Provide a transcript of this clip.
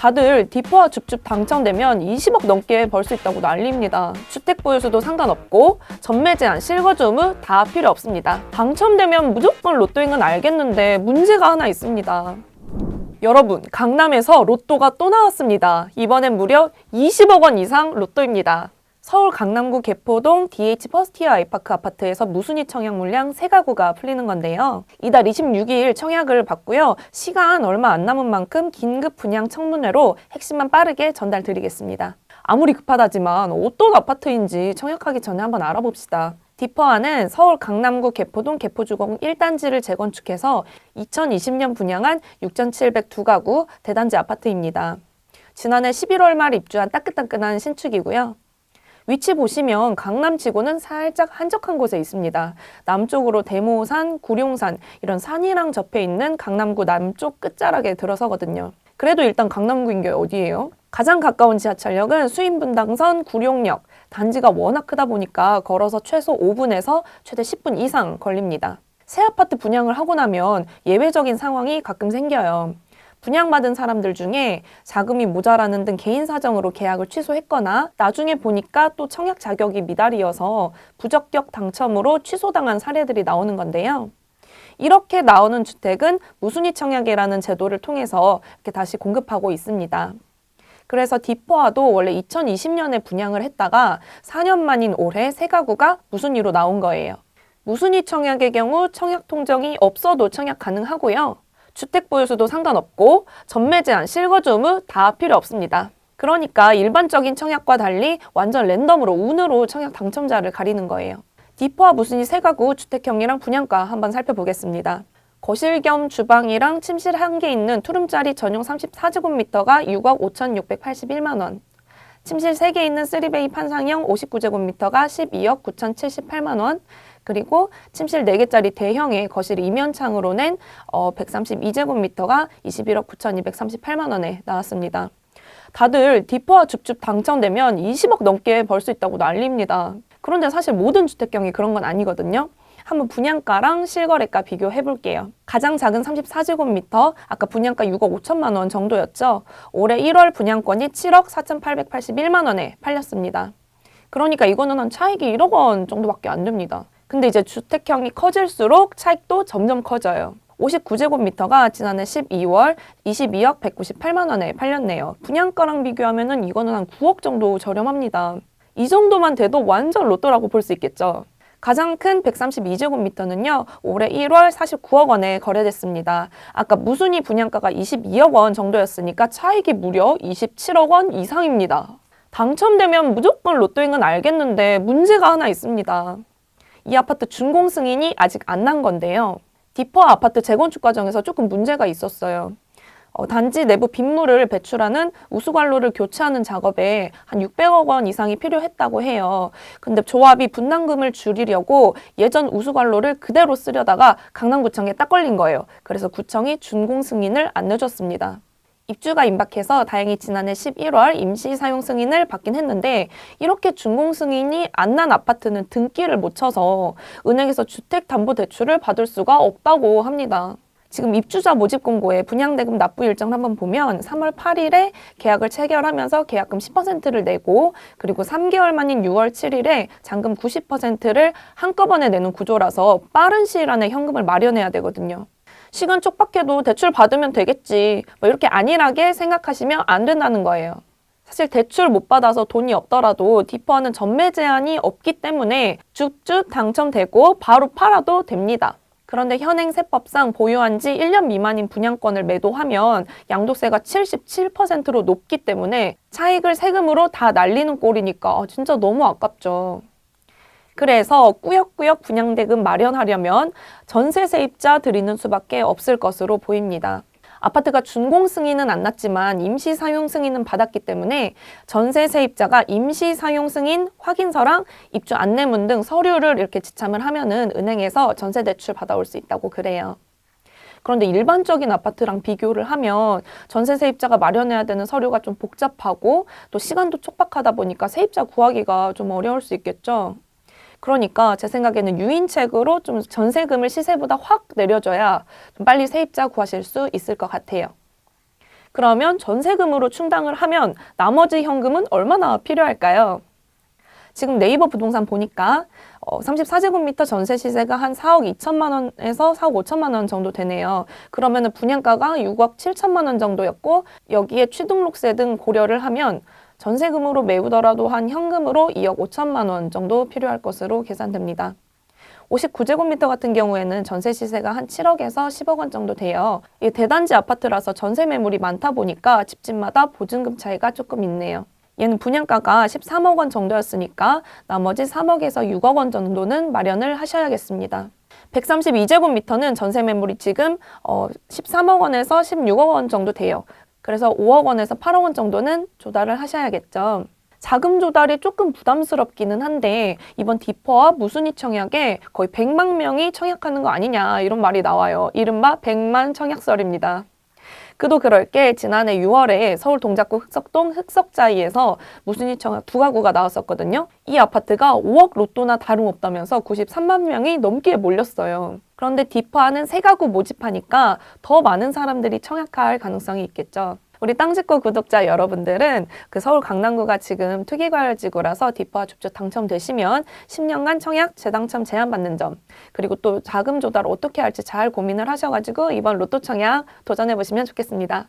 다들 디포와 줍줍 당첨되면 20억 넘게 벌 수 있다고 난립니다. 주택 보유수도 상관없고 전매 제한, 실거주 의무 다 필요 없습니다. 당첨되면 무조건 로또인 건 알겠는데 문제가 하나 있습니다. 여러분, 강남에서 로또가 또 나왔습니다. 이번엔 무려 20억 원 이상 로또입니다. 서울 강남구 개포동 DH 퍼스티어 아이파크 아파트에서 무순위 청약 물량 3가구가 풀리는 건데요. 이달 26일 청약을 받고요. 시간 얼마 안 남은 만큼 긴급 분양 청문회로 핵심만 빠르게 전달드리겠습니다. 아무리 급하다지만 어떤 아파트인지 청약하기 전에 한번 알아봅시다. 디퍼아는 서울 강남구 개포동 개포주공 1단지를 재건축해서 2020년 분양한 6,702가구 대단지 아파트입니다. 지난해 11월 말 입주한 따끈따끈한 신축이고요. 위치 보시면 강남치고는 살짝 한적한 곳에 있습니다. 남쪽으로 대모산, 구룡산 이런 산이랑 접해 있는 강남구 남쪽 끝자락에 들어서거든요. 그래도 일단 강남구인 게 어디예요? 가장 가까운 지하철역은 수인분당선, 구룡역. 단지가 워낙 크다 보니까 걸어서 최소 5분에서 최대 10분 이상 걸립니다. 새 아파트 분양을 하고 나면 예외적인 상황이 가끔 생겨요. 분양받은 사람들 중에 자금이 모자라는 등 개인 사정으로 계약을 취소했거나 나중에 보니까 또 청약 자격이 미달이어서 부적격 당첨으로 취소당한 사례들이 나오는 건데요. 이렇게 나오는 주택은 무순위 청약이라는 제도를 통해서 이렇게 다시 공급하고 있습니다. 그래서 디포아도 원래 2020년에 분양을 했다가 4년 만인 올해 3가구가 무순위로 나온 거예요. 무순위 청약의 경우 청약 통정이 없어도 청약 가능하고요. 주택 보유수도 상관없고 전매 제한, 실거주 의무 다 필요 없습니다. 그러니까 일반적인 청약과 달리 완전 랜덤으로 운으로 청약 당첨자를 가리는 거예요. 디포아 무순위 3가구 주택형이랑 분양가 한번 살펴보겠습니다. 거실 겸 주방이랑 침실 1개 있는 투룸짜리 전용 34제곱미터가 6억 5,681만 원. 침실 3개 있는 3베이 판상형 59제곱미터가 12억 9,078만 원. 그리고 침실 4개짜리 대형의 거실 이면창으로 낸 132제곱미터가 21억 9,238만 원에 나왔습니다. 다들 디포와 줍줍 당첨되면 20억 넘게 벌 수 있다고 난립니다. 그런데 사실 모든 주택경이 그런 건 아니거든요. 한번 분양가랑 실거래가 비교해 볼게요. 가장 작은 34제곱미터, 아까 분양가 6억 5천만 원 정도였죠. 올해 1월 분양권이 7억 4,881만 원에 팔렸습니다. 그러니까 이거는 한 차익이 1억 원 정도밖에 안 됩니다. 근데 이제 주택형이 커질수록 차익도 점점 커져요. 59제곱미터가 지난해 12월 22억 198만 원에 팔렸네요. 분양가랑 비교하면은 이거는 한 9억 정도 저렴합니다. 이 정도만 돼도 완전 로또라고 볼 수 있겠죠. 가장 큰 132제곱미터는요. 올해 1월 49억 원에 거래됐습니다. 아까 무순위 분양가가 22억 원 정도였으니까 차익이 무려 27억 원 이상입니다. 당첨되면 무조건 로또인 건 알겠는데 문제가 하나 있습니다. 이 아파트 준공 승인이 아직 안 난 건데요. 디퍼 아파트 재건축 과정에서 조금 문제가 있었어요. 단지 내부 빗물을 배출하는 우수관로를 교체하는 작업에 한 600억 원 이상이 필요했다고 해요. 근데 조합이 분담금을 줄이려고 예전 우수관로를 그대로 쓰려다가 강남구청에 딱 걸린 거예요. 그래서 구청이 준공 승인을 안 내줬습니다. 입주가 임박해서 다행히 지난해 11월 임시 사용 승인을 받긴 했는데 이렇게 준공 승인이 안 난 아파트는 등기를 못 쳐서 은행에서 주택담보대출을 받을 수가 없다고 합니다. 지금 입주자 모집 공고에 분양대금 납부 일정을 한번 보면 3월 8일에 계약을 체결하면서 계약금 10%를 내고 그리고 3개월 만인 6월 7일에 잔금 90%를 한꺼번에 내는 구조라서 빠른 시일 안에 현금을 마련해야 되거든요. 시간 촉박해도 대출 받으면 되겠지 이렇게 안일하게 생각하시면 안 된다는 거예요. 사실 대출 못 받아서 돈이 없더라도 디퍼는 전매 제한이 없기 때문에 쭉쭉 당첨되고 바로 팔아도 됩니다. 그런데 현행 세법상 보유한 지 1년 미만인 분양권을 매도하면 양도세가 77%로 높기 때문에 차익을 세금으로 다 날리는 꼴이니까 진짜 너무 아깝죠. 그래서 꾸역꾸역 분양대금 마련하려면 전세 세입자 드리는 수밖에 없을 것으로 보입니다. 아파트가 준공 승인은 안 났지만 임시 사용 승인은 받았기 때문에 전세 세입자가 임시 사용 승인 확인서랑 입주 안내문 등 서류를 이렇게 지참을 하면은 은행에서 전세 대출 받아올 수 있다고 그래요. 그런데 일반적인 아파트랑 비교를 하면 전세 세입자가 마련해야 되는 서류가 좀 복잡하고 또 시간도 촉박하다 보니까 세입자 구하기가 좀 어려울 수 있겠죠. 그러니까 제 생각에는 유인책으로 좀 전세금을 시세보다 확 내려줘야 좀 빨리 세입자 구하실 수 있을 것 같아요. 그러면 전세금으로 충당을 하면 나머지 현금은 얼마나 필요할까요? 지금 네이버 부동산 보니까 34제곱미터 전세 시세가 한 4억 2천만 원에서 4억 5천만 원 정도 되네요. 그러면 분양가가 6억 7천만 원 정도였고 여기에 취등록세 등 고려를 하면 전세금으로 메우더라도 한 현금으로 2억 5천만 원 정도 필요할 것으로 계산됩니다. 59제곱미터 같은 경우에는 전세 시세가 한 7억에서 10억 원 정도 돼요. 이 대단지 아파트라서 전세 매물이 많다 보니까 집집마다 보증금 차이가 조금 있네요. 얘는 분양가가 13억 원 정도였으니까 나머지 3억에서 6억 원 정도는 마련을 하셔야겠습니다. 132제곱미터는 전세 매물이 지금 13억 원에서 16억 원 정도 돼요. 그래서 5억 원에서 8억 원 정도는 조달을 하셔야겠죠. 자금 조달이 조금 부담스럽기는 한데 이번 디퍼와 무순위 청약에 거의 100만 명이 청약하는 거 아니냐 이런 말이 나와요. 이른바 100만 청약설입니다. 그도 그럴 게 지난해 6월에 서울 동작구 흑석동 흑석자이에서 무순위 청약 두 가구가 나왔었거든요. 이 아파트가 5억 로또나 다름없다면서 93만 명이 넘게 몰렸어요. 그런데 디퍼하는 세 가구 모집하니까 더 많은 사람들이 청약할 가능성이 있겠죠. 우리 땅짓고 구독자 여러분들은 그 서울 강남구가 지금 투기과열지구라서 디퍼와 줍줍 당첨되시면 10년간 청약 재당첨 제한받는 점, 그리고 또 자금 조달 어떻게 할지 잘 고민을 하셔가지고 이번 로또 청약 도전해보시면 좋겠습니다.